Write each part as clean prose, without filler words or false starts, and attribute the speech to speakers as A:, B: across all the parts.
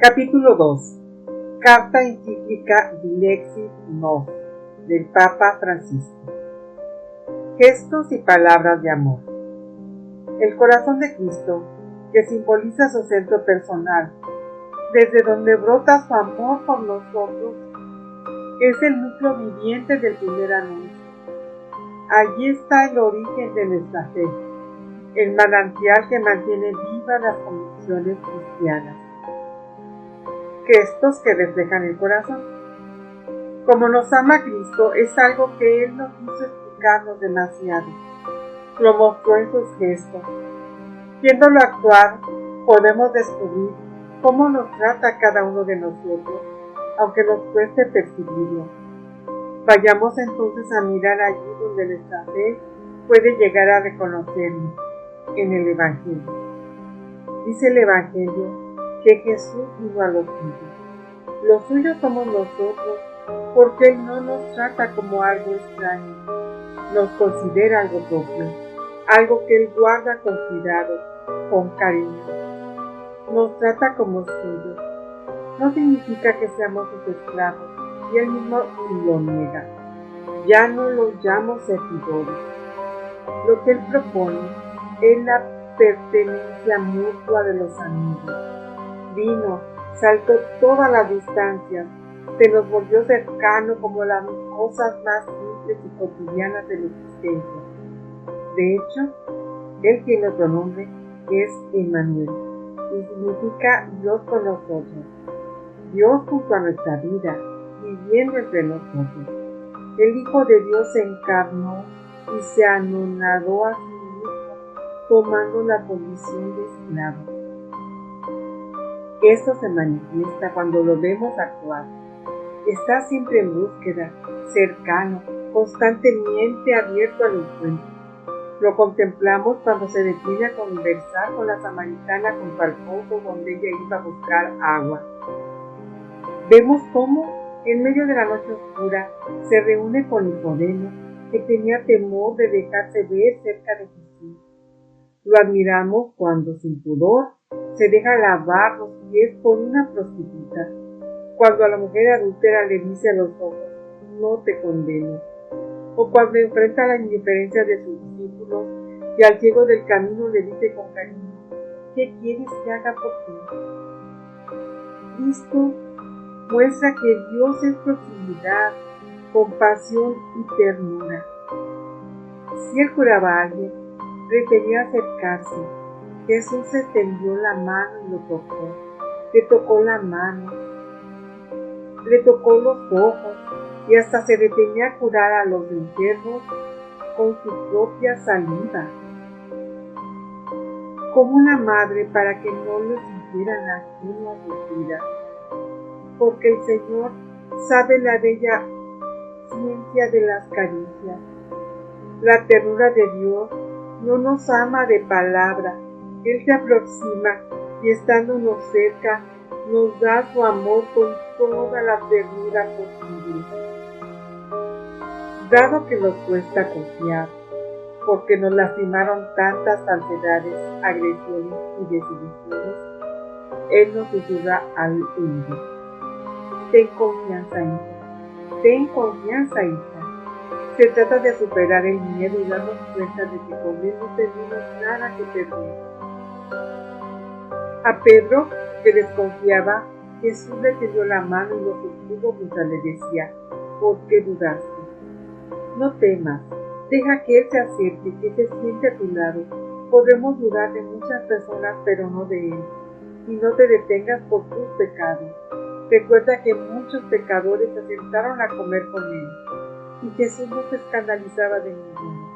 A: Capítulo 2. Carta encíclica Dilexit Nos del Papa Francisco. Gestos y palabras de amor. El corazón de Cristo, que simboliza su centro personal, desde donde brota su amor por nosotros, es el núcleo viviente del primer anuncio. Allí está el origen de nuestra fe, el manantial que mantiene vivas las convicciones cristianas. Gestos que reflejan el corazón. Como nos ama Cristo, es algo que Él no quiso explicarnos demasiado. Lo mostró en sus gestos. Viéndolo actuar, podemos descubrir cómo nos trata cada uno de nosotros, aunque nos cueste percibirlo. Vayamos entonces a mirar allí donde nuestra fe puede llegar a reconocerlo, en el Evangelio. Dice el Evangelio que Jesús vino a los suyos. Los suyos somos nosotros, porque Él no nos trata como algo extraño, nos considera algo propio, algo que Él guarda con cuidado, con cariño. Nos trata como suyos. No significa que seamos sus esclavos, y Él mismo lo niega. Ya no los llamo servidores. Lo que Él propone es la pertenencia mutua de los amigos. Vino, saltó todas las distancias, se nos volvió cercano como las cosas más simples y cotidianas de la existencia. De hecho, Él tiene otro nombre, que es Emmanuel, y significa Dios con nosotros, Dios junto a nuestra vida, viviendo entre nosotros. El Hijo de Dios se encarnó y se anonadó a sí mismo, tomando la condición de esclavo. Esto se manifiesta cuando lo vemos actuar. Está siempre en búsqueda, cercano, constantemente abierto al encuentro. Lo contemplamos cuando se detiene a conversar con la samaritana junto al pozo donde ella iba a buscar agua. Vemos cómo, en medio de la noche oscura, se reúne con Nicodemo, que tenía temor de dejarse ver cerca de Jesús. Lo admiramos cuando, sin pudor, se deja lavar los pies por una prostituta. Cuando a la mujer adúltera le dice a los ojos, no te condeno. O cuando enfrenta la indiferencia de sus discípulos y al ciego del camino le dice con cariño, ¿qué quieres que haga por ti? Cristo muestra que Dios es proximidad, compasión y ternura. Si Él curaba a alguien, prefería acercarse. Jesús extendió la mano y lo tocó. Le tocó la mano, le tocó los ojos y hasta se detenía a curar a los enfermos con su propia saliva. Como una madre para que no lo sintieran ajeno a sus vidas. Porque el Señor sabe la bella ciencia de las caricias. La ternura de Dios no nos ama de palabra. Él se aproxima y estándonos cerca, nos da su amor con toda la ternura posible. Dado que nos cuesta confiar, porque nos lastimaron tantas falsedades, agresiones y desilusiones, Él nos susurra al oído. Ten confianza, hija. Ten confianza, hija. Se trata de superar el miedo y darnos cuenta de que con Él no tenemos nada que perder. A Pedro, que desconfiaba, Jesús le tendió la mano y lo sostuvo mientras le decía, ¿por qué dudaste? No temas, deja que Él se acerque, que se siente a tu lado. Podremos dudar de muchas personas, pero no de Él. Y no te detengas por tus pecados. Recuerda que muchos pecadores se sentaron a comer con Él, y Jesús no se escandalizaba de ninguno.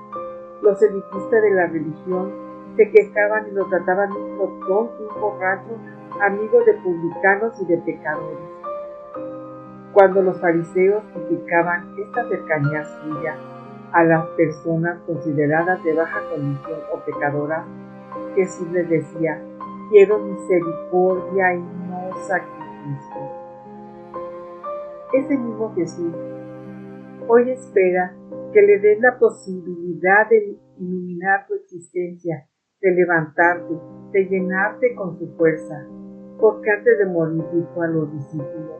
A: Los elitistas de la religión se quejaban y lo trataban de un glotón y un borracho, amigo de publicanos y de pecadores. Cuando los fariseos criticaban esta cercanía suya a las personas consideradas de baja condición o pecadoras, Jesús les decía, quiero misericordia y no sacrificio. Ese mismo Jesús hoy espera que le des la posibilidad de iluminar tu existencia, de levantarte, de llenarte con su fuerza. porque antes de morir dijo a los discípulos: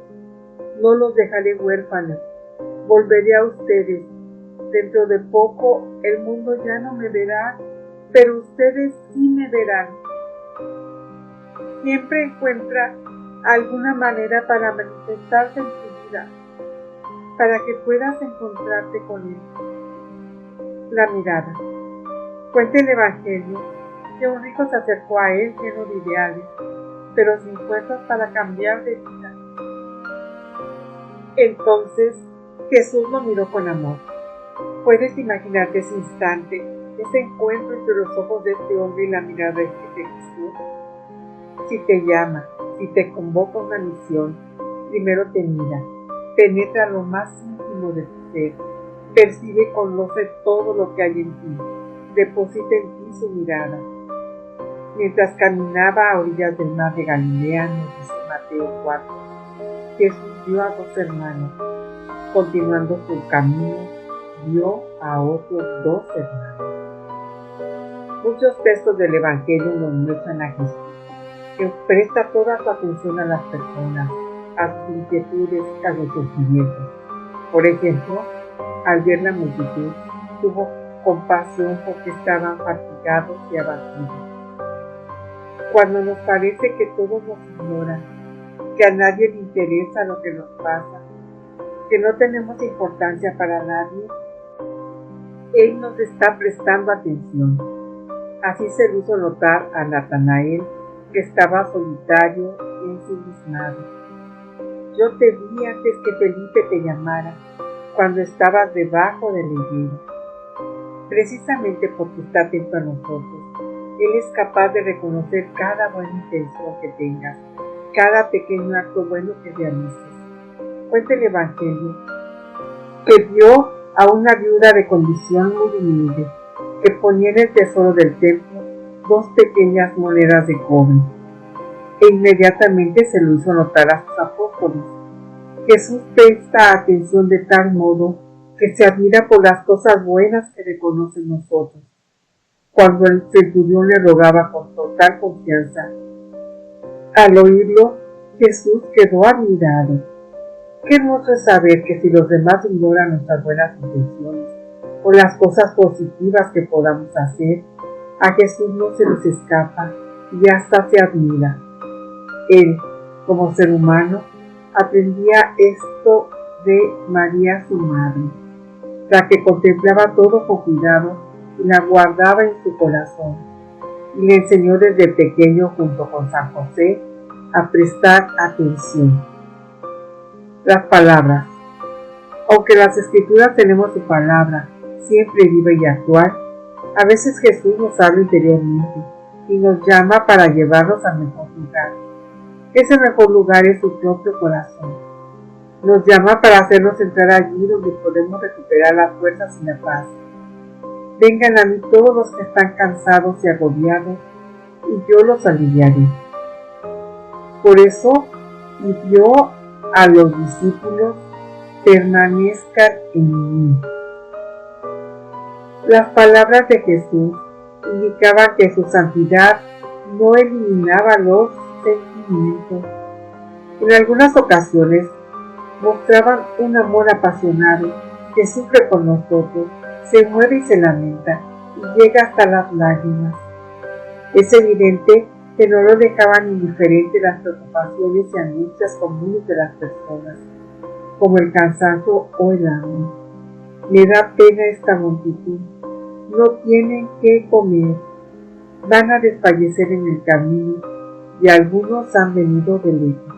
A: no los dejaré huérfanos, volveré a ustedes. Dentro de poco el mundo ya no me verá, pero ustedes sí me verán. Siempre encuentra alguna manera para manifestarse en tu vida, para que puedas encontrarte con Él. La mirada. Cuenta el Evangelio que un rico se acercó a Él lleno de ideales, pero sin fuerzas para cambiar de vida. Entonces Jesús lo miró con amor. Puedes imaginarte ese instante, ese encuentro entre los ojos de este hombre y la mirada de Jesús. Si te llama, si te convoca una misión, primero te mira, penetra lo más íntimo de tu ser, percibe y conoce todo lo que hay en ti, deposita en ti su mirada. Mientras caminaba a orillas del mar de Galilea, nos dice Mateo 4, Jesús vio a dos hermanos. Continuando su camino, vio a otros dos hermanos. Muchos textos del Evangelio nos muestran a Jesús, que presta toda su atención a las personas, a sus inquietudes, a sus sufrimientos. Por ejemplo, al ver la multitud, tuvo compasión porque estaban fatigados y abatidos. Cuando nos parece que todos nos ignoran, que a nadie le interesa lo que nos pasa, que no tenemos importancia para nadie, Él nos está prestando atención. Así se lo hizo notar a Natanael, que estaba solitario y ensimismado. Yo te vi antes que Felipe te llamara, cuando estabas debajo de la higuera. Precisamente porque está atento a nosotros, Él es capaz de reconocer cada buena intención que tengas, cada pequeño acto bueno que realices. Cuenta el Evangelio que vio a una viuda de condición muy humilde, que ponía en el tesoro del templo 2 pequeñas monedas de cobre, e inmediatamente se lo hizo notar a sus apóstoles. Jesús presta atención de tal modo que se admira por las cosas buenas que reconoce en nosotros. Cuando el centurión le rogaba con total confianza, al oírlo, Jesús quedó admirado. Qué hermoso es saber que si los demás ignoran nuestras buenas intenciones o las cosas positivas que podamos hacer, a Jesús no se les escapa y hasta se admira. Él, como ser humano, aprendía esto de María su madre, la que contemplaba todo con cuidado y la guardaba en su corazón, y le enseñó desde pequeño junto con San José a prestar atención. Las palabras. Aunque las Escrituras tenemos su palabra siempre viva y actual, a veces Jesús nos habla interiormente y nos llama para llevarnos al mejor lugar. Ese mejor lugar es su propio corazón. Nos llama para hacernos entrar allí donde podemos recuperar las fuerzas y la paz. Vengan a mí todos los que están cansados y agobiados, y yo los aliviaré. Por eso pidió a los discípulos: permanezcan en mí. Las palabras de Jesús indicaban que su santidad no eliminaba los sentimientos. En algunas ocasiones mostraban un amor apasionado que sufre por nosotros, se mueve y se lamenta y llega hasta las lágrimas. Es evidente que no lo dejaban indiferente las preocupaciones y angustias comunes de las personas, como el cansancio o el hambre. Me da pena esta multitud. No tienen qué comer. Van a desfallecer en el camino y algunos han venido de lejos.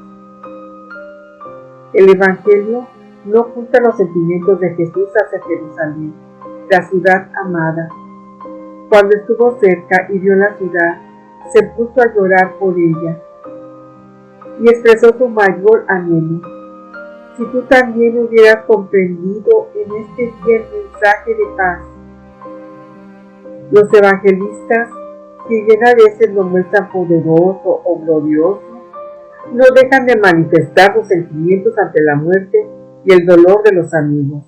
A: El Evangelio no oculta los sentimientos de Jesús hacia Jerusalén, la ciudad amada. Cuando estuvo cerca y vio la ciudad, se puso a llorar por ella y expresó su mayor anhelo. Si tú también hubieras comprendido en este día el mensaje de paz. Los evangelistas, si bien a veces lo muestran poderoso o glorioso, no dejan de manifestar sus sentimientos ante la muerte y el dolor de los amigos.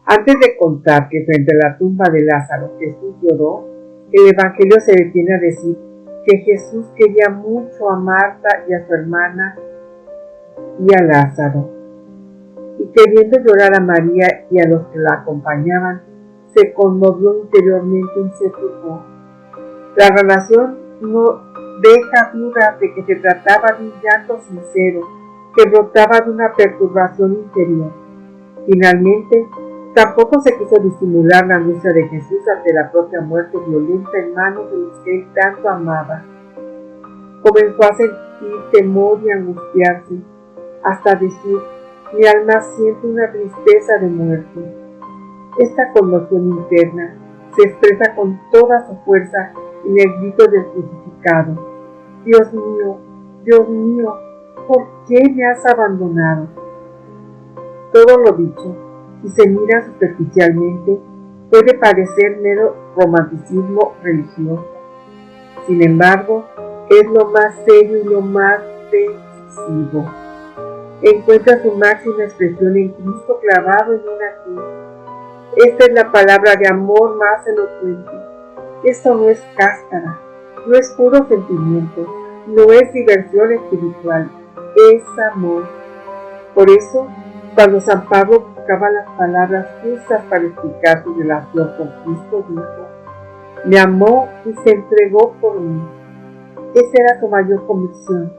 A: Antes de contar que frente a la tumba de Lázaro Jesús lloró, el Evangelio se detiene a decir que Jesús quería mucho a Marta y a su hermana y a Lázaro, y queriendo llorar a María y a los que la acompañaban, se conmovió interiormente y se turbó. La relación no deja dudas de que se trataba de un llanto sincero que brotaba de una perturbación interior. Finalmente, tampoco se quiso disimular la angustia de Jesús ante la propia muerte violenta en manos de los que él tanto amaba. Comenzó a sentir temor y angustiarse, hasta decir: mi alma siente una tristeza de muerte. Esta conmoción interna se expresa con toda su fuerza en el grito del crucificado: Dios mío, ¿por qué me has abandonado? Todo lo dicho, si se mira superficialmente, puede parecer mero romanticismo religioso. Sin embargo, es lo más serio y lo más decisivo. Encuentra su máxima expresión en Cristo clavado en una cruz. Esta es la palabra de amor más elocuente. Esto no es cáscara, no es puro sentimiento, no es diversión espiritual, es amor. Por eso, cuando San Pablo buscaba las palabras justas para explicar su relación con Cristo, dijo: me amó y se entregó por mí. Esa era su mayor convicción,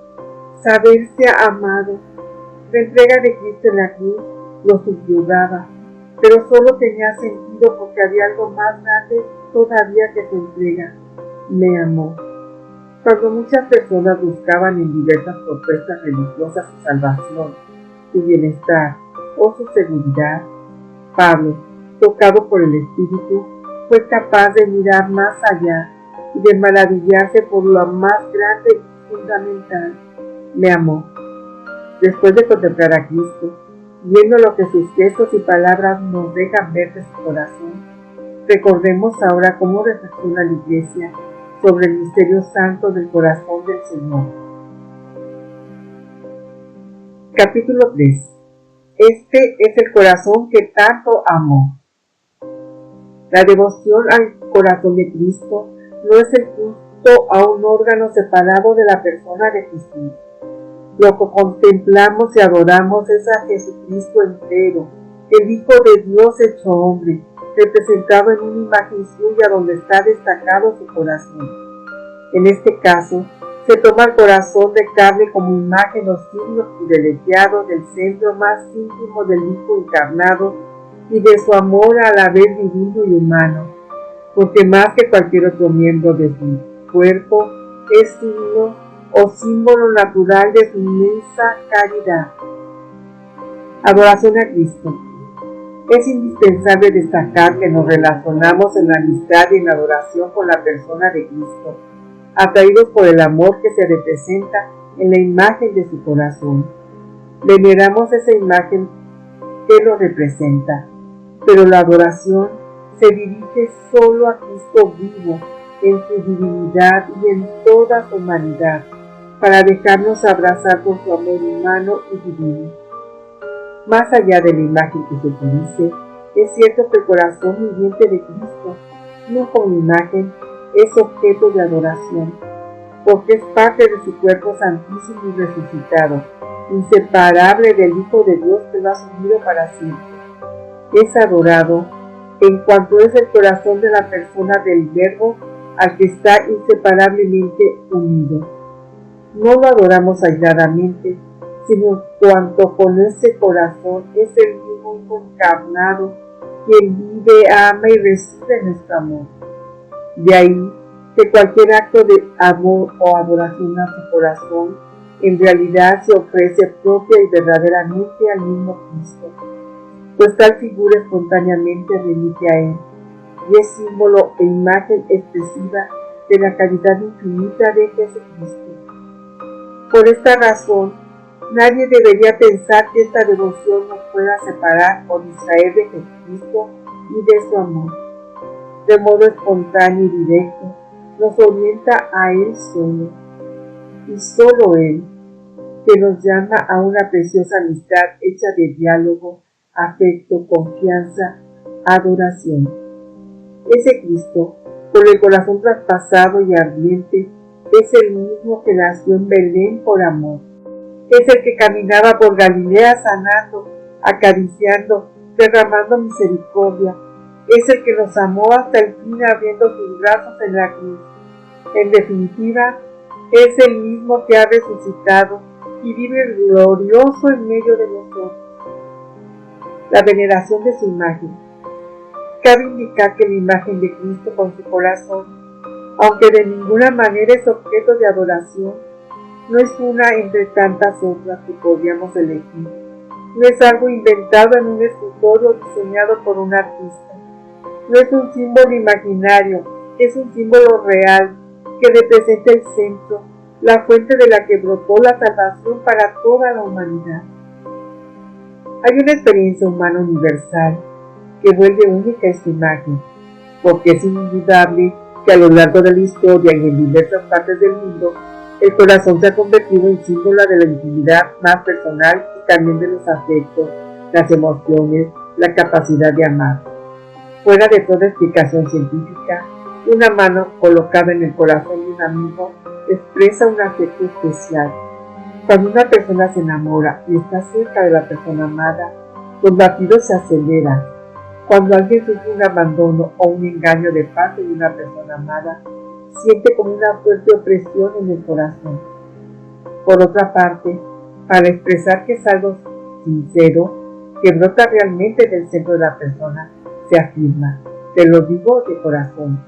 A: saberse amado. La entrega de Cristo en la cruz lo subyugaba, pero solo tenía sentido porque había algo más grande todavía que su entrega: me amó. Cuando muchas personas buscaban en diversas propuestas religiosas su salvación, su bienestar o su seguridad, Pablo, tocado por el Espíritu, fue capaz de mirar más allá y de maravillarse por lo más grande y fundamental: me amó. Después de contemplar a Cristo, viendo lo que sus gestos y palabras nos dejan ver de su corazón, recordemos ahora cómo reflexiona la Iglesia sobre el misterio santo del corazón del Señor. Capítulo 3. Este es el corazón que tanto amó. La devoción al corazón de Cristo no es el culto a un órgano separado de la persona de Jesús. Lo que contemplamos y adoramos es a Jesucristo entero, el Hijo de Dios hecho hombre, representado en una imagen suya donde está destacado su corazón. En este caso, se toma el corazón de carne como imagen o signo privilegiado del centro más íntimo del Hijo encarnado y de su amor a la vez divino y humano, porque más que cualquier otro miembro de su cuerpo, es signo o símbolo natural de su inmensa caridad. Adoración a Cristo. Es indispensable destacar que nos relacionamos en la amistad y en la adoración con la persona de Cristo, atraídos por el amor que se representa en la imagen de su corazón. Veneramos esa imagen que lo representa, pero la adoración se dirige solo a Cristo vivo, en su divinidad y en toda su humanidad, para dejarnos abrazar por su amor humano y divino. Más allá de la imagen que se utilice, es cierto que el corazón viviente de Cristo, no como imagen, es objeto de adoración, porque es parte de su cuerpo santísimo y resucitado, inseparable del Hijo de Dios que lo ha asumido para siempre. Es adorado en cuanto es el corazón de la persona del Verbo al que está inseparablemente unido. No lo adoramos aisladamente, sino en cuanto con ese corazón es el mismo Hijo encarnado quien vive, ama y recibe nuestro amor. De ahí que cualquier acto de amor o adoración a su corazón en realidad se ofrece propia y verdaderamente al mismo Cristo, pues tal figura espontáneamente remite a Él y es símbolo e imagen expresiva de la caridad infinita de Jesucristo. Por esta razón, nadie debería pensar que esta devoción nos pueda separar o distraer de Jesucristo y de su amor. De modo espontáneo y directo, nos orienta a Él solo, y solo Él, que nos llama a una preciosa amistad hecha de diálogo, afecto, confianza, adoración. Ese Cristo, con el corazón traspasado y ardiente, es el mismo que nació en Belén por amor. Es el que caminaba por Galilea sanando, acariciando, derramando misericordia. Es el que nos amó hasta el fin abriendo sus brazos en la cruz. En definitiva, es el mismo que ha resucitado y vive glorioso en medio de nosotros. La veneración de su imagen. Cabe indicar que la imagen de Cristo con su corazón, aunque de ninguna manera es objeto de adoración, no es una entre tantas otras que podríamos elegir. No es algo inventado en un escritorio diseñado por un artista. No es un símbolo imaginario, es un símbolo real que representa el centro, la fuente de la que brotó la salvación para toda la humanidad. Hay una experiencia humana universal que vuelve única esta imagen, porque es indudable que a lo largo de la historia y en diversas partes del mundo, el corazón se ha convertido en símbolo de la intimidad más personal y también de los afectos, las emociones, la capacidad de amar. Fuera de toda explicación científica, una mano colocada en el corazón de un amigo expresa un afecto especial. Cuando una persona se enamora y está cerca de la persona amada, los latidos se aceleran. Cuando alguien sufre un abandono o un engaño de parte de una persona amada, siente como una fuerte opresión en el corazón. Por otra parte, para expresar que es algo sincero, que brota realmente del centro de la persona, se afirma: te lo digo de corazón.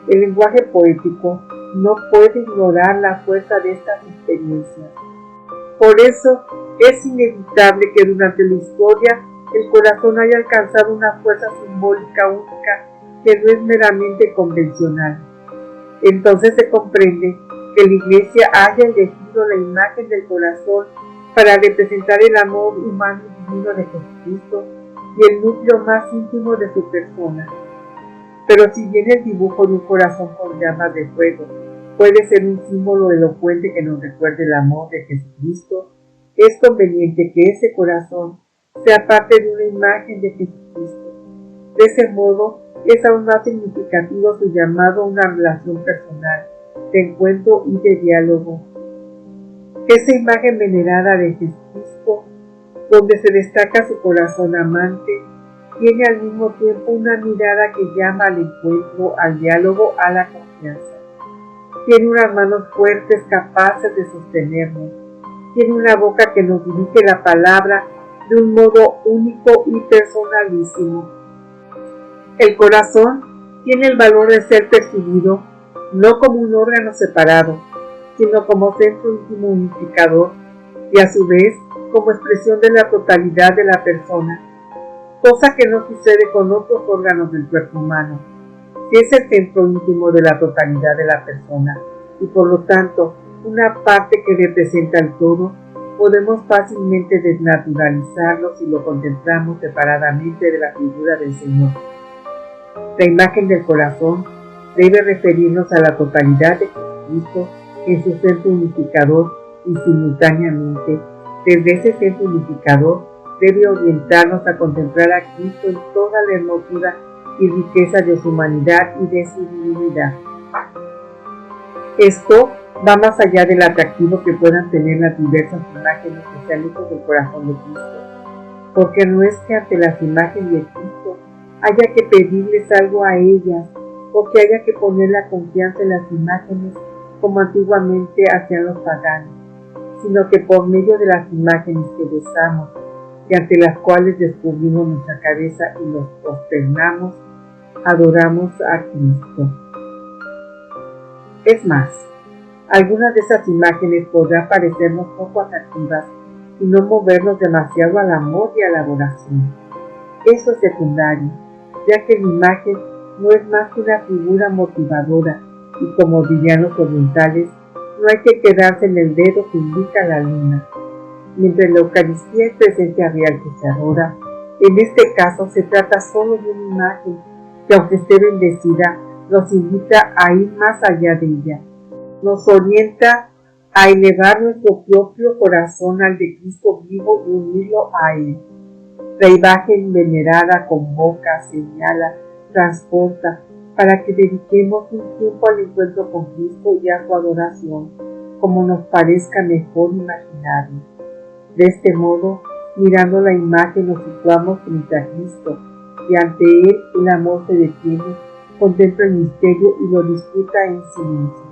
A: El lenguaje poético no puede ignorar la fuerza de estas experiencias. Por eso es inevitable que durante la historia el corazón haya alcanzado una fuerza simbólica única que no es meramente convencional. Entonces se comprende que la Iglesia haya elegido la imagen del corazón para representar el amor humano y divino de Jesucristo y el núcleo más íntimo de su persona. Pero si bien el dibujo de un corazón con llamas de fuego puede ser un símbolo elocuente que nos recuerde el amor de Jesucristo, es conveniente que ese corazón sea parte de una imagen de Jesucristo. De ese modo, es aún más significativo su llamado a una relación personal, de encuentro y de diálogo. Esa imagen venerada de Jesucristo, donde se destaca su corazón amante, tiene al mismo tiempo una mirada que llama al encuentro, al diálogo, a la confianza. Tiene unas manos fuertes capaces de sostenernos. Tiene una boca que nos dirige la palabra de un modo único y personalísimo. El corazón tiene el valor de ser percibido no como un órgano separado, sino como centro íntimo unificador y a su vez como expresión de la totalidad de la persona, cosa que no sucede con otros órganos del cuerpo humano. Si es el centro íntimo de la totalidad de la persona y por lo tanto una parte que representa el todo, podemos fácilmente desnaturalizarlo si lo contemplamos separadamente de la figura del Señor. La imagen del corazón debe referirnos a la totalidad de Jesucristo en su centro unificador y simultáneamente, desde ese centro unificador, debe orientarnos a contemplar a Cristo en toda la hermosura y riqueza de su humanidad y de su divinidad. Esto va más allá del atractivo que puedan tener las diversas imágenes que se han hecho del corazón de Cristo, porque no es que ante las imágenes de Cristo haya que pedirles algo a ellas, o que haya que poner la confianza en las imágenes como antiguamente hacían los paganos, sino que por medio de las imágenes que besamos y ante las cuales descubrimos nuestra cabeza y nos prosternamos, adoramos a Cristo. Es más, algunas de esas imágenes podrán parecernos poco atractivas y no movernos demasiado al amor y a la adoración. Eso es secundario, ya que la imagen no es más que una figura motivadora y, como dirían los orientales, no hay que quedarse en el dedo que indica la luna. Mientras la Eucaristía es presencia real que se adora, en este caso se trata solo de una imagen que, aunque esté bendecida, nos invita a ir más allá de ella. Nos orienta a elevar nuestro propio corazón al de Cristo vivo y unirlo a Él. La imagen venerada convoca, señala, transporta, para que dediquemos un tiempo al encuentro con Cristo y a su adoración, como nos parezca mejor imaginarlo. De este modo, mirando la imagen nos situamos frente a Cristo, y ante Él el amor se detiene, contempla el misterio y lo disfruta en silencio.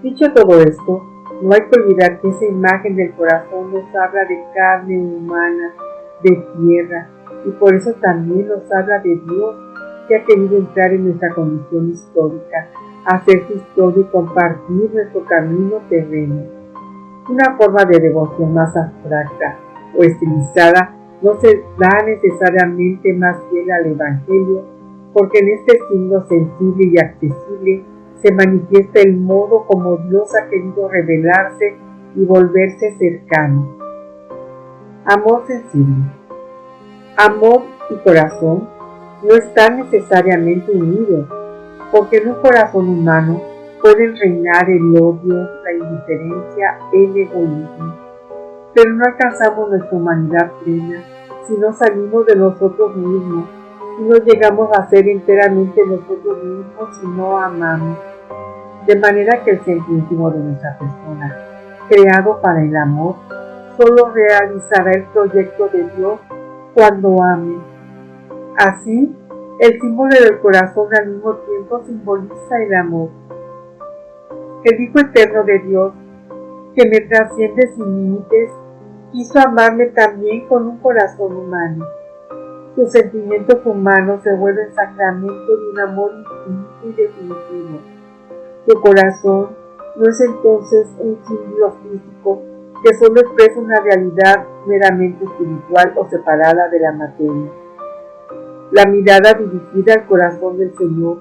A: Dicho todo esto, no hay que olvidar que esa imagen del corazón nos habla de carne humana, de tierra, y por eso también nos habla de Dios, que ha querido entrar en nuestra condición histórica, hacer su historia y compartir nuestro camino terreno. Una forma de devoción más abstracta o estilizada no se da necesariamente más fiel al Evangelio, porque en este signo sensible y accesible se manifiesta el modo como Dios ha querido revelarse y volverse cercano. Amor sensible. Amor y corazón no están necesariamente unidos, porque en un corazón humano pueden reinar el odio, la indiferencia, el egoísmo. Pero no alcanzamos nuestra humanidad plena si no salimos de nosotros mismos y no llegamos a ser enteramente nosotros mismos si no amamos. De manera que el centro íntimo de nuestra persona, creado para el amor, solo realizará el proyecto de Dios cuando ame. Así, el símbolo del corazón al mismo tiempo simboliza el amor. El Hijo eterno de Dios, que me trasciende sin límites, quiso amarme también con un corazón humano. Sus sentimientos humanos se vuelven sacramento de un amor infinito y definitivo. Su corazón no es entonces un símbolo físico que solo expresa una realidad meramente espiritual o separada de la materia. La mirada dirigida al corazón del Señor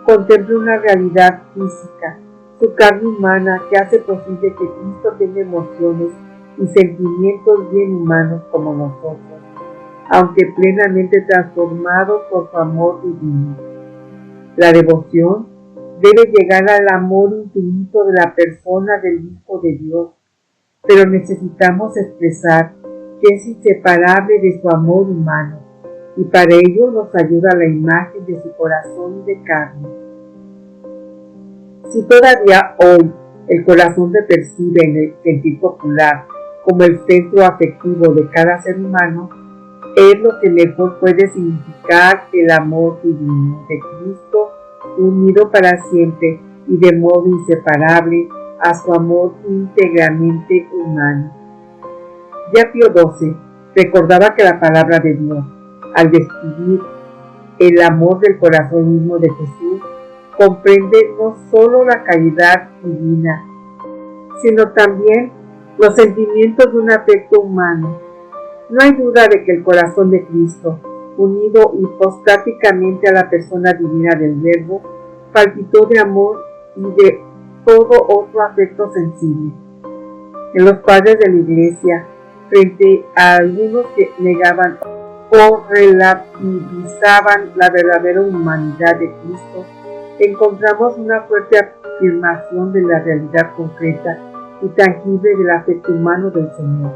A: contempla una realidad física, su carne humana que hace posible que Cristo tenga emociones y sentimientos bien humanos como nosotros, aunque plenamente transformados por su amor divino. La devoción debe llegar al amor infinito de la persona del Hijo de Dios, pero necesitamos expresar que es inseparable de su amor humano, y para ello nos ayuda la imagen de su corazón de carne. Si todavía hoy el corazón se percibe en el sentir popular como el centro afectivo de cada ser humano, es lo que mejor puede significar el amor divino de Cristo, unido para siempre y de modo inseparable a su amor íntegramente humano. Ya Pío XII recordaba que la palabra de Dios, al describir el amor del corazón mismo de Jesús, comprende no solo la caridad divina, sino también los sentimientos de un afecto humano. No hay duda de que el corazón de Cristo, unido hipostáticamente a la persona divina del Verbo, palpitó de amor y de todo otro afecto sensible. En los padres de la Iglesia, frente a algunos que negaban o relativizaban la verdadera humanidad de Cristo, encontramos una fuerte afirmación de la realidad concreta y tangible del afecto humano del Señor.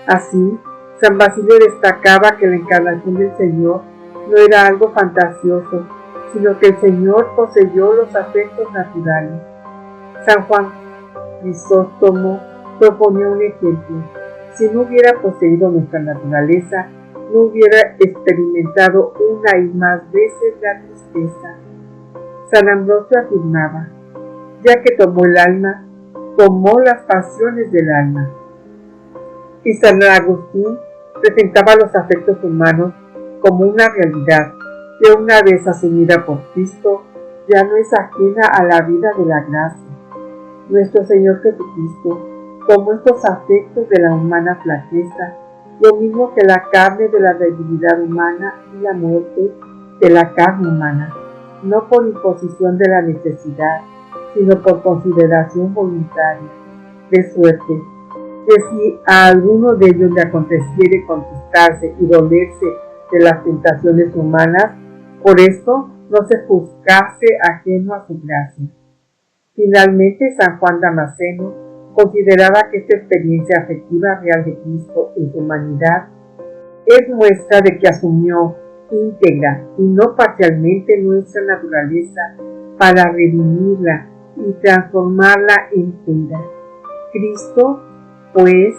A: Así, San Basilio destacaba que la encarnación del Señor no era algo fantasioso, sino que el Señor poseyó los afectos naturales. San Juan Crisóstomo proponía un ejemplo. Si no hubiera poseído nuestra naturaleza, no hubiera experimentado una y más veces la tristeza. San Ambrosio afirmaba, ya que tomó el alma, tomó las pasiones del alma. Y San Agustín presentaba los afectos humanos como una realidad que una vez asumida por Cristo ya no es ajena a la vida de la gracia. Nuestro Señor Jesucristo tomó estos afectos de la humana flaqueza, lo mismo que la carne de la debilidad humana y la muerte de la carne humana, no por imposición de la necesidad, sino por consideración voluntaria, de suerte que si a alguno de ellos le aconteciere contristarse y dolerse de las tentaciones humanas, por esto no se juzgase ajeno a su gracia. Finalmente, San Juan Damasceno consideraba que esta experiencia afectiva real de Cristo en su humanidad es muestra de que asumió íntegra y no parcialmente nuestra naturaleza para redimirla y transformarla entera. Cristo, pues,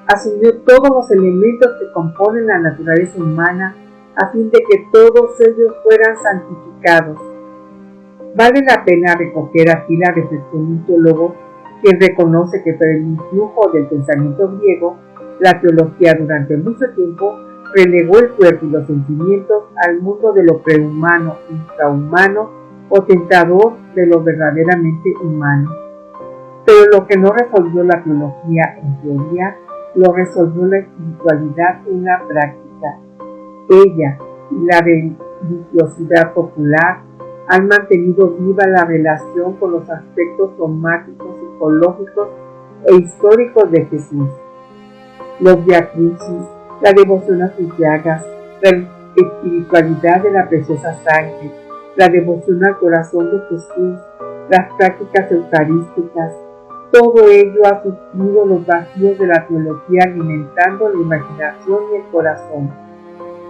A: asumió todos los elementos que componen la naturaleza humana a fin de que todos ellos fueran santificados. Vale la pena recoger aquí la reflexión de un teólogo quien reconoce que por el influjo del pensamiento griego, la teología durante mucho tiempo relegó el cuerpo y los sentimientos al mundo de lo prehumano, infrahumano o tentador de lo verdaderamente humano. Pero lo que no resolvió la teología en teoría, lo resolvió la espiritualidad en la práctica. Ella y la religiosidad popular han mantenido viva la relación con los aspectos somáticos, psicológicos e históricos de Jesús. Los Via Crucis, la devoción a sus llagas, la espiritualidad de la preciosa sangre, la devoción al corazón de Jesús, las prácticas eucarísticas, todo ello ha suplido los vacíos de la teología alimentando la imaginación y el corazón,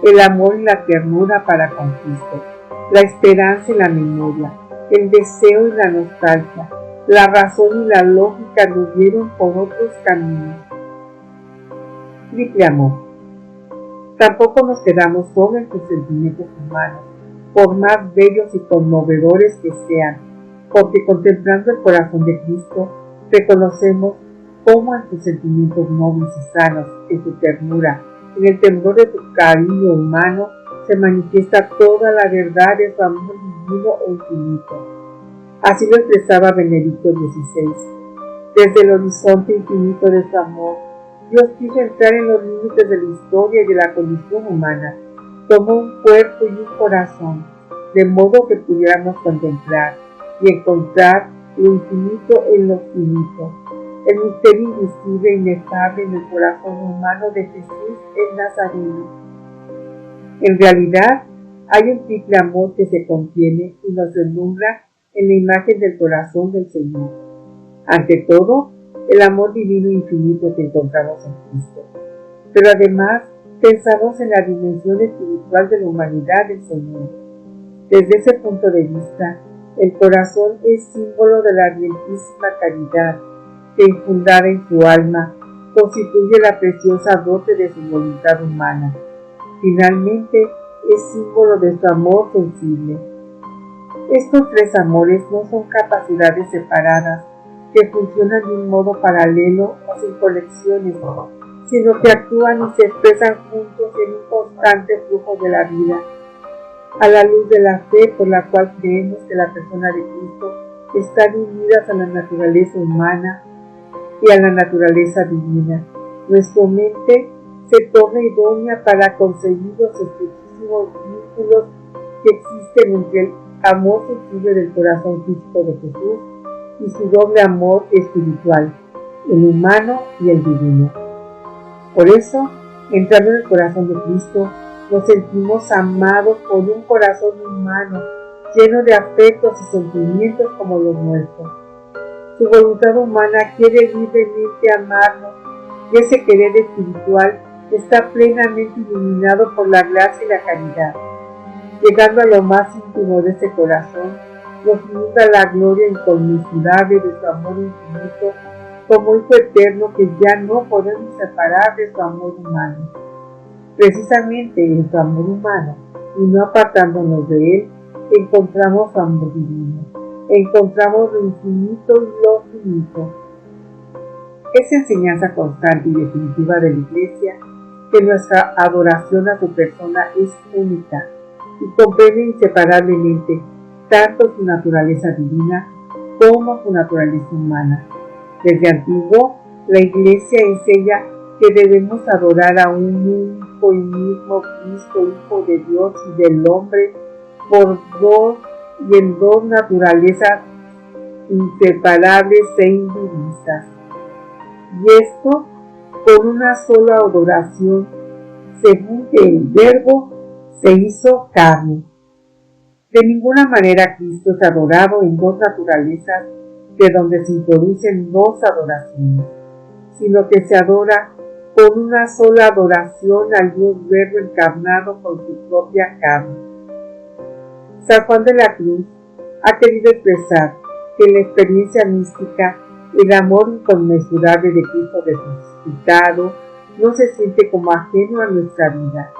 A: el amor y la ternura para con Cristo, la esperanza y la memoria, el deseo y la nostalgia, la razón y la lógica nos dieron por otros caminos. Triple amor. Tampoco nos quedamos solo en sus sentimientos humanos, por más bellos y conmovedores que sean, porque contemplando el corazón de Cristo, reconocemos cómo en sus sentimientos nobles y sanos, en su ternura, en el temblor de su cariño humano, se manifiesta toda la verdad de su amor divino e infinito. Así lo expresaba Benedicto XVI. Desde el horizonte infinito de su amor, Dios quiso entrar en los límites de la historia y de la condición humana. Tomó un cuerpo y un corazón, de modo que pudiéramos contemplar y encontrar lo infinito en lo finito, el misterio invisible e inefable en el corazón humano de Jesús el Nazareno. En realidad, hay un triple amor que se contiene y nos deslumbra en la imagen del corazón del Señor. Ante todo, el amor divino infinito que encontramos en Cristo. Pero además, pensamos en la dimensión espiritual de la humanidad del Señor. Desde ese punto de vista, el corazón es símbolo de la ardientísima caridad que, infundada en su alma, constituye la preciosa dote de su voluntad humana. Finalmente, es símbolo de su amor sensible. Estos tres amores no son capacidades separadas que funcionan de un modo paralelo o sin conexiones, sino que actúan y se expresan juntos en un constante flujo de la vida, a la luz de la fe por la cual creemos que la persona de Cristo están unidas a la naturaleza humana y a la naturaleza divina. Nuestra mente se torna idónea para conseguir los estrechísimos vínculos que existen entre el amor sensible del corazón físico de Jesús y su doble amor espiritual, el humano y el divino. Por eso, entrando en el corazón de Cristo, nos sentimos amados por un corazón humano, lleno de afectos y sentimientos como los nuestros. Su voluntad humana quiere libremente amarnos y ese querer espiritual está plenamente iluminado por la gracia y la caridad. Llegando a lo más íntimo de ese corazón, nos inunda la gloria inconmensurable de su amor infinito como hijo eterno que ya no podemos separar de su amor humano. Precisamente en su amor humano, y no apartándonos de él, encontramos su amor divino, encontramos lo infinito y lo finito. Esa enseñanza constante y definitiva de la Iglesia, que nuestra adoración a su persona es única y comprende inseparablemente tanto su naturaleza divina como su naturaleza humana. Desde antiguo, la Iglesia enseña que debemos adorar a un único y mismo Cristo, Hijo de Dios y del hombre, por dos y en dos naturalezas inseparables e indivisas. Y esto con una sola adoración, según que el Verbo se hizo carne. De ninguna manera Cristo es adorado en dos naturalezas de donde se introducen dos adoraciones, sino que se adora con una sola adoración al Dios Verbo encarnado con su propia carne. San Juan de la Cruz ha querido expresar que en la experiencia mística el amor inconmensurable de Cristo resucitado no se siente como ajeno a nuestra vida.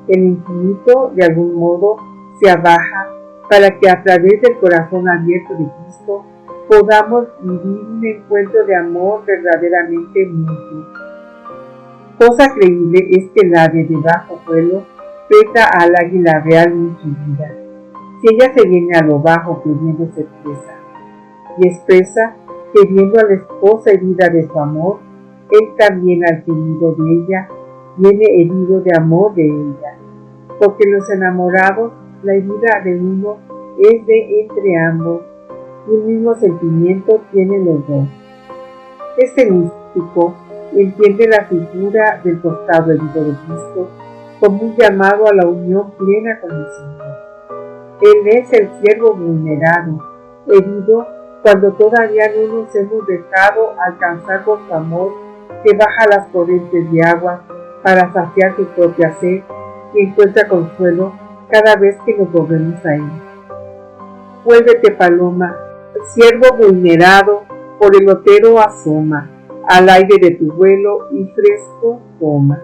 A: El infinito, de algún modo, se abaja para que a través del corazón abierto de Cristo podamos vivir un encuentro de amor verdaderamente mutuo. Cosa creíble es que el ave de bajo vuelo presta al águila real en su vida. Si ella se viene a lo bajo queriéndose presa, y expresa que viendo a la esposa herida de su amor, él también al querido de ella viene herido de amor de ella, porque los enamorados, la herida de uno es de entre ambos, y un mismo sentimiento tienen los dos. Este místico entiende la figura del costado herido de Cristo como un llamado a la unión plena con el Señor. Él es el siervo vulnerado, herido cuando todavía no nos hemos dejado alcanzar por su amor que baja las corrientes de agua para saciar su propia sed y encuentra consuelo cada vez que nos volvemos a él. Vuélvete, paloma, siervo vulnerado, por el otero asoma, al aire de tu vuelo y fresco toma.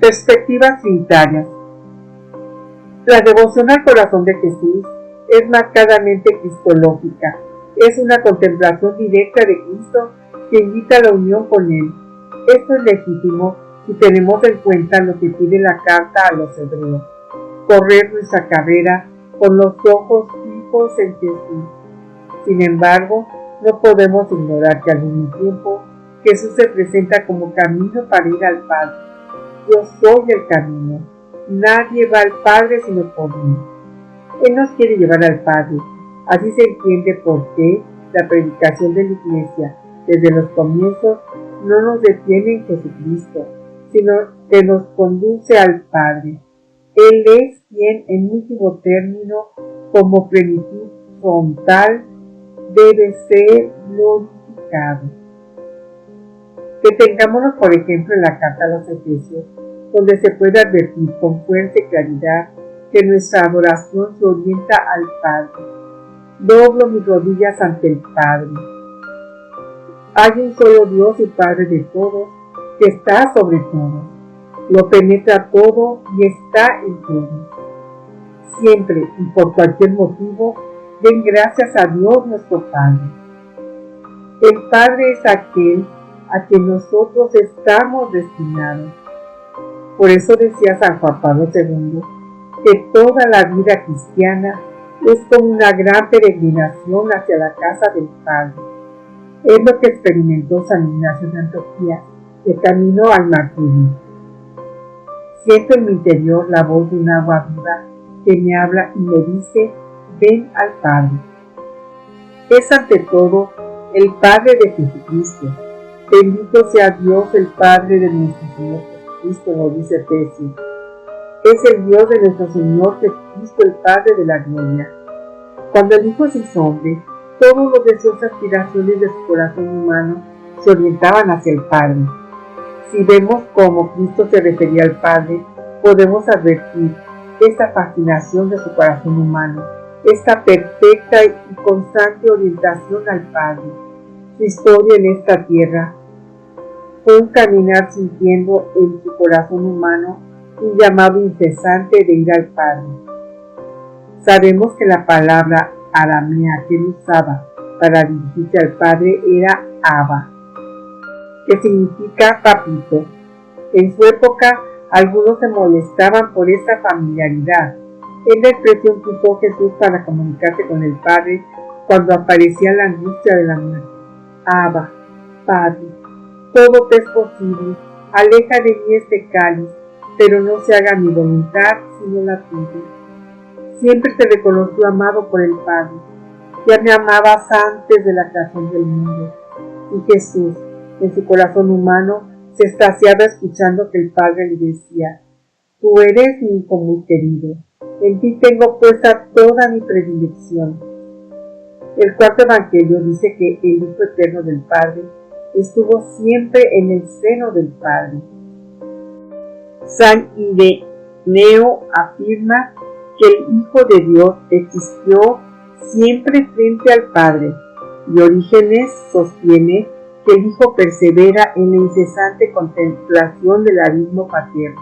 A: Perspectivas trinitarias. La devoción al corazón de Jesús es marcadamente cristológica. Es una contemplación directa de Cristo que invita a la unión con Él. Esto es legítimo si tenemos en cuenta lo que pide la carta a los hebreos: correr nuestra carrera con los ojos fijos en Jesús. Sin embargo, no podemos ignorar que al mismo tiempo Jesús se presenta como camino para ir al Padre. Yo soy el camino. Nadie va al Padre sino por mí. Él nos quiere llevar al Padre. Así se entiende por qué la predicación de la Iglesia desde los comienzos no nos detiene en Jesucristo, sino que nos conduce al Padre. Él es quien, en último término, como plenitud frontal, debe ser glorificado. Detengámonos, por ejemplo, en la carta a los Efesios, donde se puede advertir con fuerza y claridad que nuestra adoración se orienta al Padre. Doblo mis rodillas ante el Padre. Hay un solo Dios y Padre de todos, que está sobre todos, lo penetra todo y está en todos. Siempre y por cualquier motivo, den gracias a Dios nuestro Padre. El Padre es aquel a quien nosotros estamos destinados. Por eso decía San Juan Pablo II que toda la vida cristiana es como una gran peregrinación hacia la casa del Padre. Es lo que experimentó San Ignacio de Antioquía de camino al martirio. Siento en mi interior la voz de un agua viva que me habla y me dice: ven al Padre. Es ante todo el Padre de Jesucristo. Bendito sea Dios, el Padre de nuestro Señor Jesucristo, nos dice Efesios. Es el Dios de nuestro Señor Jesucristo, el Padre de la gloria. Cuando el Hijo se hizo hombre, todos los deseos y aspiraciones de su corazón humano se orientaban hacia el Padre. Si vemos cómo Cristo se refería al Padre, podemos advertir esta fascinación de su corazón humano, esta perfecta y constante orientación al Padre. Su historia en esta tierra fue un caminar sintiendo en su corazón humano un llamado incesante de ir al Padre. Sabemos que la palabra aramea que él usaba para dirigirse al Padre era Abba, que significa papito. En su época, algunos se molestaban por esta familiaridad. Es la expresión que usó Jesús para comunicarse con el Padre cuando aparecía la angustia de la muerte. Abba, Padre, todo te es posible, aleja de mí este cáliz, pero no se haga mi voluntad sino la tuya. Siempre te reconoció amado por el Padre. Ya me amabas antes de la creación del mundo. Y Jesús, en su corazón humano, se extasiaba escuchando que el Padre le decía: tú eres mi hijo muy querido, en ti tengo puesta toda mi predilección. El cuarto evangelio dice que el Hijo eterno del Padre estuvo siempre en el seno del Padre. San Ireneo afirma que el Hijo de Dios existió siempre frente al Padre, y Orígenes sostiene que el Hijo persevera en la incesante contemplación del abismo paterno.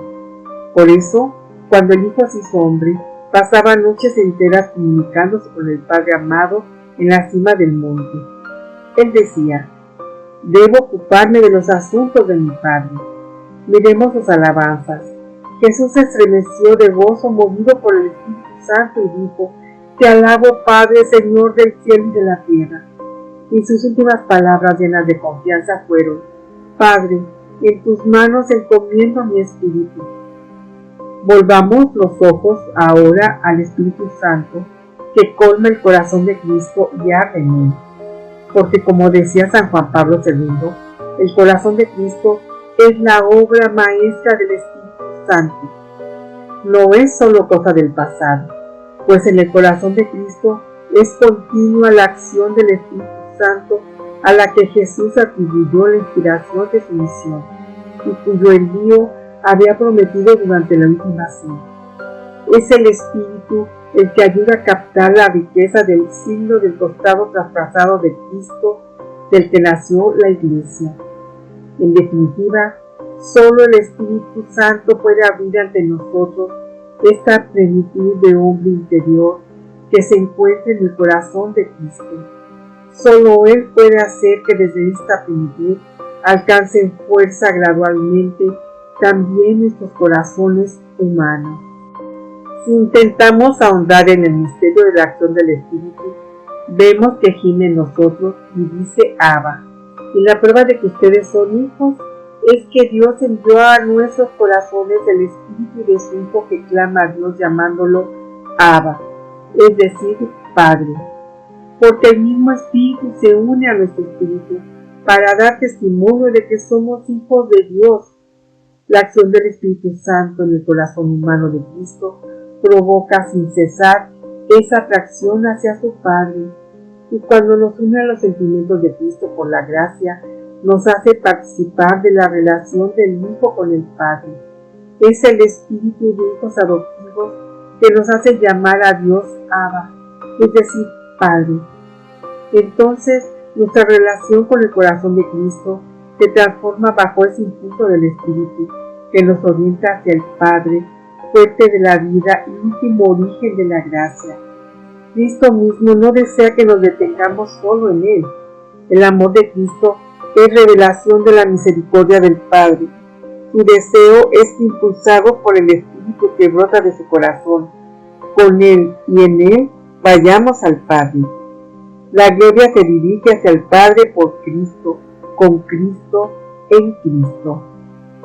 A: Por eso, cuando el Hijo se hizo hombre, pasaba noches enteras comunicándose con el Padre amado en la cima del monte. Él decía: debo ocuparme de los asuntos de mi Padre. Miremos sus alabanzas. Jesús se estremeció de gozo, movido por el Espíritu Santo, y dijo: te alabo, Padre, Señor del cielo y de la tierra. Y sus últimas palabras llenas de confianza fueron: Padre, en tus manos encomiendo mi espíritu. Volvamos los ojos ahora al Espíritu Santo, que colma el corazón de Cristo y arde en él. Porque, como decía San Juan Pablo II, el corazón de Cristo es la obra maestra del Espíritu Santo. No es solo cosa del pasado, pues en el corazón de Cristo es continua la acción del Espíritu Santo, a la que Jesús atribuyó la inspiración de su misión y cuyo envío había prometido durante la última cena. Es el Espíritu el que ayuda a captar la riqueza del signo del costado traspasado de Cristo, del que nació la Iglesia. En definitiva, solo el Espíritu Santo puede abrir ante nosotros esta plenitud de hombre interior que se encuentra en el corazón de Cristo. Solo Él puede hacer que desde esta plenitud alcancen fuerza gradualmente también nuestros corazones humanos. Si intentamos ahondar en el misterio de la acción del Espíritu, vemos que gime en nosotros y dice Abba. Y la prueba de que ustedes son hijos es que Dios envió a nuestros corazones el Espíritu de su Hijo que clama a Dios llamándolo Abba, es decir, Padre. Porque el mismo Espíritu se une a nuestro espíritu para dar testimonio de que somos hijos de Dios. La acción del Espíritu Santo en el corazón humano de Cristo provoca sin cesar esa atracción hacia su Padre, y cuando nos une a los sentimientos de Cristo por la gracia, nos hace participar de la relación del Hijo con el Padre. Es el espíritu de hijos adoptivos que nos hace llamar a Dios Abba, es decir, Padre. Entonces, nuestra relación con el corazón de Cristo se transforma bajo ese impulso del Espíritu que nos orienta hacia el Padre, fuente de la vida y último origen de la gracia. Cristo mismo no desea que nos detengamos solo en Él. El amor de Cristo es revelación de la misericordia del Padre. Su deseo es impulsado por el Espíritu que brota de su corazón. Con Él y en Él vayamos al Padre. La gloria se dirige hacia el Padre por Cristo, con Cristo, en Cristo.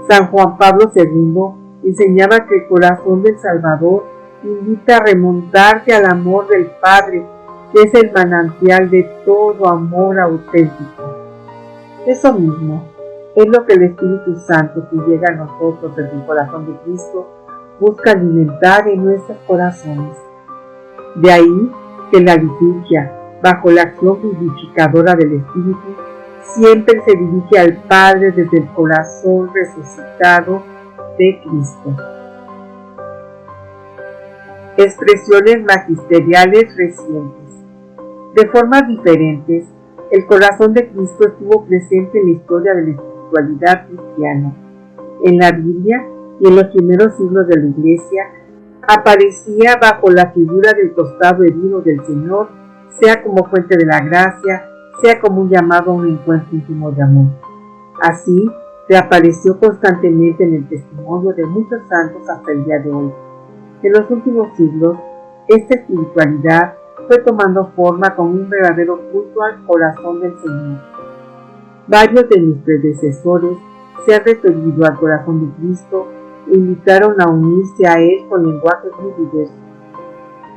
A: San Juan Pablo II enseñaba que el corazón del Salvador invita a remontarse al amor del Padre, que es el manantial de todo amor auténtico. Eso mismo es lo que el Espíritu Santo que llega a nosotros desde el corazón de Cristo busca alimentar en nuestros corazones. De ahí que la liturgia, bajo la acción vivificadora del Espíritu, siempre se dirige al Padre desde el corazón resucitado de Cristo. Expresiones magisteriales recientes. De formas diferentes, el corazón de Cristo estuvo presente en la historia de la espiritualidad cristiana. En la Biblia y en los primeros siglos de la Iglesia, aparecía bajo la figura del costado herido del Señor, sea como fuente de la gracia, sea como un llamado a un encuentro íntimo de amor. Así, reapareció constantemente en el testimonio de muchos santos hasta el día de hoy. En los últimos siglos, esta espiritualidad fue tomando forma como un verdadero culto al corazón del Señor. Varios de mis predecesores se han referido al corazón de Cristo e invitaron a unirse a Él con lenguajes muy diversos.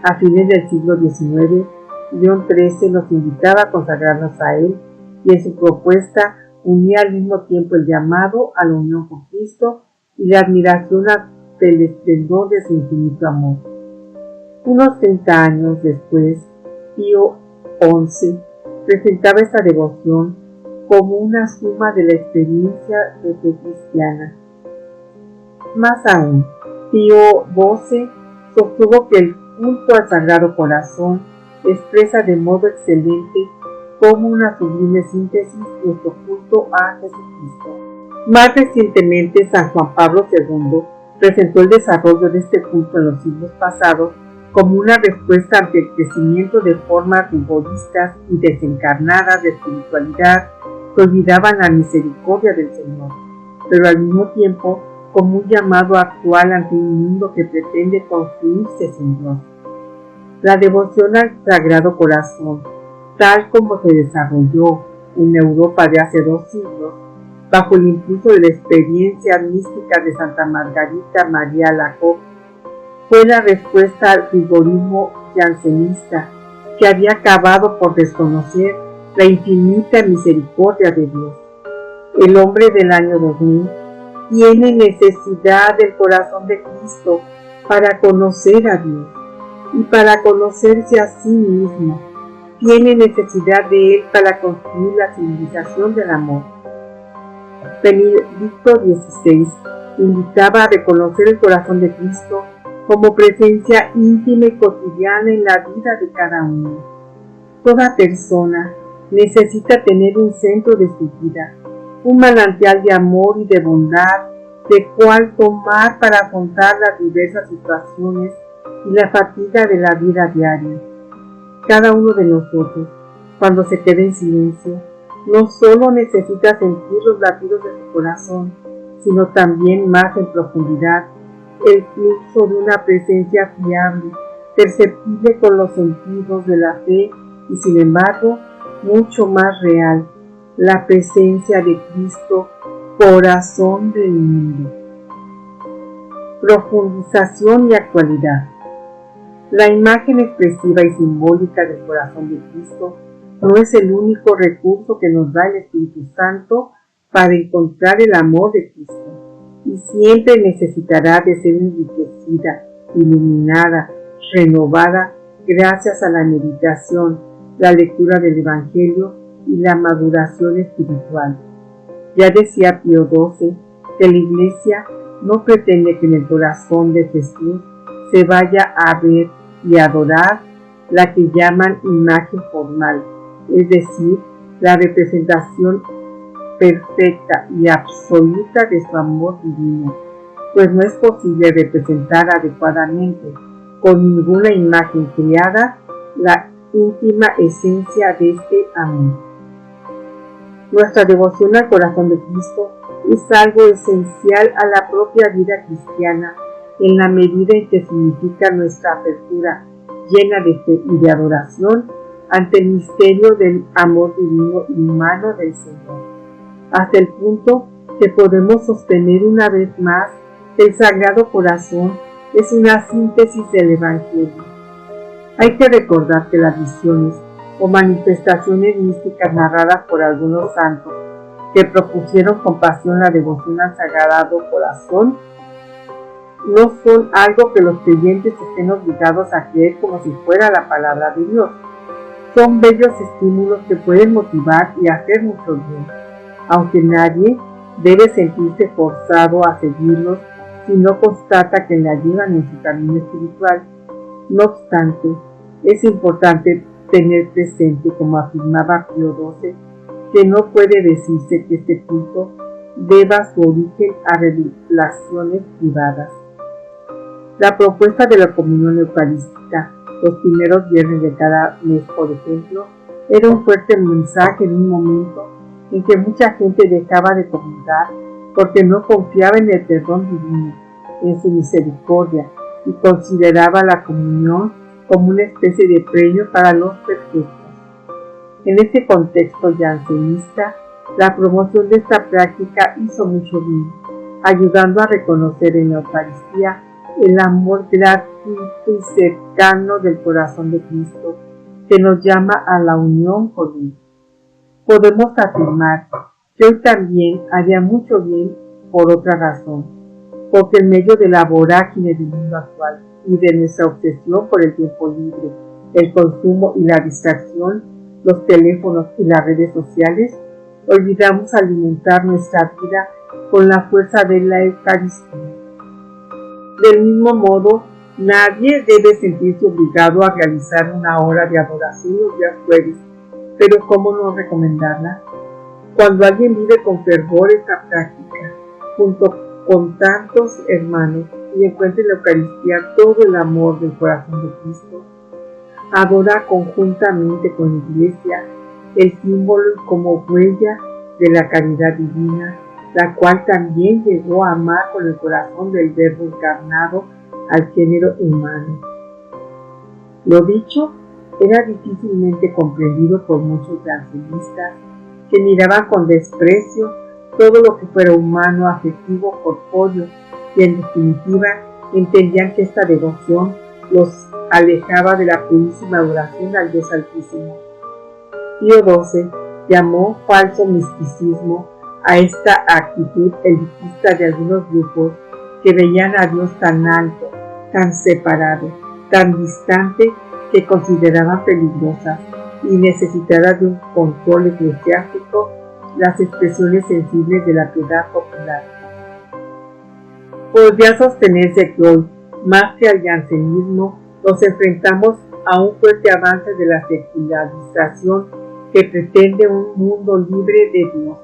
A: A fines del siglo XIX, León XIII nos invitaba a consagrarnos a Él y en su propuesta unía al mismo tiempo el llamado a la unión con Cristo y la admiración del esplendor de su infinito amor. Unos 30 años después, Pío XI presentaba esta devoción como una suma de la experiencia de fe cristiana. Más aún, Pío XII sostuvo que el culto al Sagrado Corazón expresa de modo excelente como una sublime síntesis nuestro culto a Jesucristo. Más recientemente, San Juan Pablo II presentó el desarrollo de este culto en los siglos pasados como una respuesta ante el crecimiento de formas rigoristas y desencarnadas de espiritualidad que olvidaban la misericordia del Señor, pero al mismo tiempo como un llamado actual ante un mundo que pretende construirse sin Dios. La devoción al Sagrado Corazón, tal como se desarrolló en Europa de hace 2 siglos, bajo el impulso de la experiencia mística de Santa Margarita María Alacoque, fue la respuesta al rigorismo jansenista que había acabado por desconocer la infinita misericordia de Dios. El hombre del año 2000 tiene necesidad del corazón de Cristo para conocer a Dios y para conocerse a sí mismo. Tiene necesidad de Él para construir la civilización del amor. Benedicto XVI invitaba a reconocer el corazón de Cristo como presencia íntima y cotidiana en la vida de cada uno. Toda persona necesita tener un centro de su vida, un manantial de amor y de bondad, de cual tomar para afrontar las diversas situaciones y la fatiga de la vida diaria. Cada uno de nosotros, cuando se queda en silencio, no solo necesita sentir los latidos de su corazón, sino también más en profundidad el flujo de una presencia fiable, perceptible con los sentidos de la fe y sin embargo mucho más real, la presencia de Cristo, corazón del mundo. Profundización y actualidad. La imagen expresiva y simbólica del corazón de Cristo no es el único recurso que nos da el Espíritu Santo para encontrar el amor de Cristo, y siempre necesitará de ser enriquecida, iluminada, renovada gracias a la meditación, la lectura del Evangelio y la maduración espiritual. Ya decía Pío XII que la Iglesia no pretende que en el corazón de Jesús se vaya a ver y adorar la que llaman imagen formal, es decir, la representación perfecta y absoluta de su amor divino, pues no es posible representar adecuadamente con ninguna imagen creada la íntima esencia de este amor. Nuestra devoción al corazón de Cristo es algo esencial a la propia vida cristiana en la medida en que significa nuestra apertura llena de fe y de adoración ante el misterio del amor divino y humano del Señor, hasta el punto que podemos sostener una vez más que el Sagrado Corazón es una síntesis del Evangelio. Hay que recordar que las visiones o manifestaciones místicas narradas por algunos santos que propusieron con pasión la devoción al Sagrado Corazón no son algo que los creyentes estén obligados a creer como si fuera la palabra de Dios. Son bellos estímulos que pueden motivar y hacer mucho bien, aunque nadie debe sentirse forzado a seguirlos si no constata que le ayudan en su camino espiritual. No obstante, es importante tener presente, como afirmaba Pío XII, que no puede decirse que este culto deba su origen a revelaciones privadas. La propuesta de la comunión eucarística, los primeros viernes de cada mes, por ejemplo, era un fuerte mensaje en un momento en que mucha gente dejaba de comulgar porque no confiaba en el perdón divino, en su misericordia, y consideraba la comunión como una especie de premio para los perfectos. En este contexto jansenista, la promoción de esta práctica hizo mucho bien, ayudando a reconocer en la Eucaristía el amor gratuito y cercano del corazón de Cristo, que nos llama a la unión con Él. Podemos afirmar que hoy también haría mucho bien por otra razón, porque en medio de la vorágine del mundo actual y de nuestra obsesión por el tiempo libre, el consumo y la distracción, los teléfonos y las redes sociales, olvidamos alimentar nuestra vida con la fuerza de la Eucaristía. Del mismo modo, nadie debe sentirse obligado a realizar una hora de adoración los días jueves, pero ¿cómo no recomendarla? Cuando alguien vive con fervor esta práctica, junto con tantos hermanos, y encuentra en la Eucaristía todo el amor del corazón de Cristo, adora conjuntamente con la Iglesia el símbolo como huella de la caridad divina, la cual también llegó a amar con el corazón del Verbo encarnado al género humano. Lo dicho era difícilmente comprendido por muchos jansenistas, que miraban con desprecio todo lo que fuera humano, afectivo, corpóreo, y en definitiva entendían que esta devoción los alejaba de la purísima adoración al Dios Altísimo. Pío XII llamó falso misticismo a esta actitud elitista de algunos grupos que veían a Dios tan alto, tan separado, tan distante, que consideraban peligrosas y necesitadas de un control eclesiástico las expresiones sensibles de la piedad popular. Podría sostenerse que hoy, más que al jansenismo, nos enfrentamos a un fuerte avance de la secularización que pretende un mundo libre de Dios.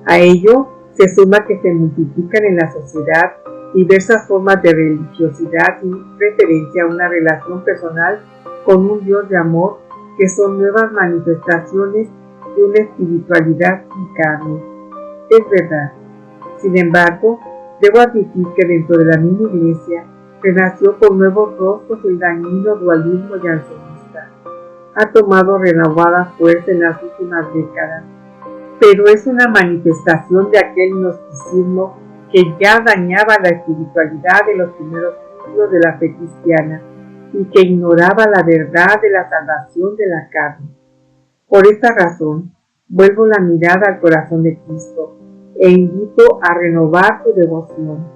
A: A ello se suma que se multiplican en la sociedad diversas formas de religiosidad sin referencia a una relación personal con un Dios de amor, que son nuevas manifestaciones de una espiritualidad sin carne. Es verdad. Sin embargo, debo admitir que dentro de la misma Iglesia renació con nuevos rostros el dañino dualismo jansenista. Ha tomado renovada fuerza en las últimas décadas, pero es una manifestación de aquel gnosticismo que ya dañaba la espiritualidad de los primeros siglos de la fe cristiana y que ignoraba la verdad de la salvación de la carne. Por esta razón, vuelvo la mirada al corazón de Cristo e invito a renovar su devoción.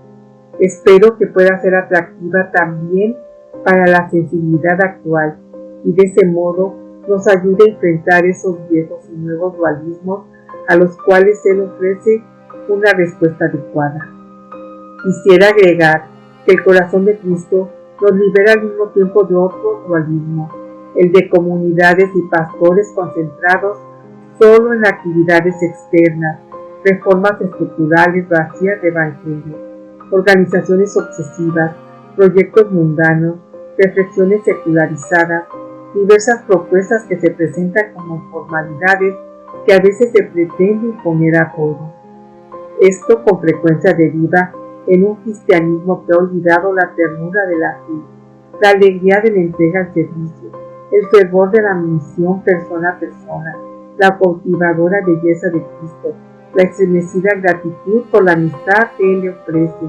A: Espero que pueda ser atractiva también para la sensibilidad actual y de ese modo nos ayude a enfrentar esos viejos y nuevos dualismos a los cuales Él ofrece una respuesta adecuada. Quisiera agregar que el corazón de Cristo nos libera al mismo tiempo de otro dualismo, el de comunidades y pastores concentrados solo en actividades externas, reformas estructurales vacías de evangelio, organizaciones obsesivas, proyectos mundanos, reflexiones secularizadas, diversas propuestas que se presentan como formalidades que a veces se pretende imponer a todos. Esto con frecuencia deriva en un cristianismo que ha olvidado la ternura de la fe, la alegría de la entrega al servicio, el fervor de la misión persona a persona, la cautivadora belleza de Cristo, la estremecida gratitud por la amistad que Él le ofrece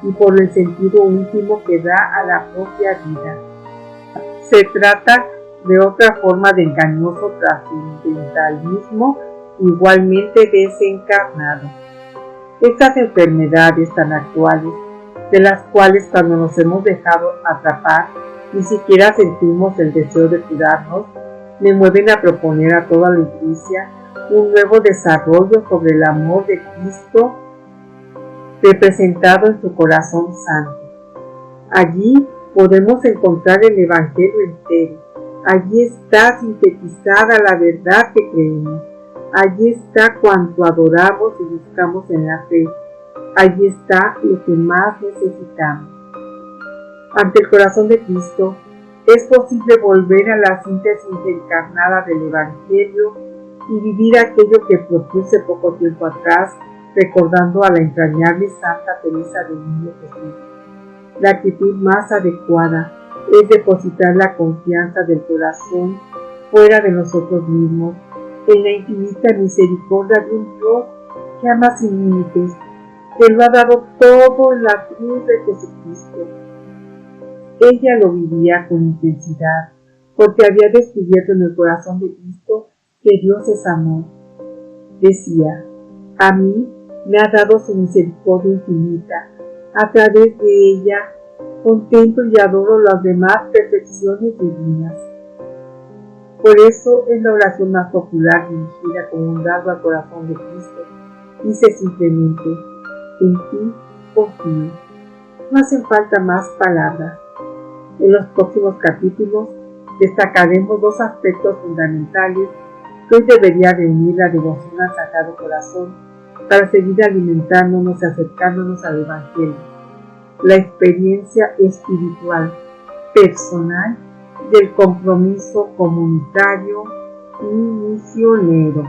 A: y por el sentido último que da a la propia vida. Se trata de otra forma de engañoso trascendentalismo igualmente desencarnado. Estas enfermedades tan actuales, de las cuales cuando nos hemos dejado atrapar, ni siquiera sentimos el deseo de curarnos, me mueven a proponer a toda la Iglesia un nuevo desarrollo sobre el amor de Cristo representado en su corazón santo. Allí podemos encontrar el Evangelio entero. Allí está sintetizada la verdad que creemos. Allí está cuanto adoramos y buscamos en la fe. Allí está lo que más necesitamos. Ante el corazón de Cristo, es posible volver a la síntesis encarnada del Evangelio y vivir aquello que propuse poco tiempo atrás, recordando a la entrañable Santa Teresa del Niño Jesús. La actitud más adecuada es depositar la confianza del corazón fuera de nosotros mismos, en la infinita misericordia de un Dios que ama sin límites, que lo ha dado todo en la cruz de Jesucristo. Ella lo vivía con intensidad, porque había descubierto en el corazón de Cristo que Dios es amor. Decía: a mí me ha dado su misericordia infinita, a través de ella contemplo y adoro las demás perfecciones divinas. Por eso es la oración más popular dirigida como un dardo al corazón de Cristo. Dice simplemente: en ti confío. No hacen falta más palabras. En los próximos capítulos destacaremos dos aspectos fundamentales que hoy debería reunir la devoción al Sagrado Corazón para seguir alimentándonos y acercándonos al Evangelio: la experiencia espiritual, personal, del compromiso comunitario y misionero.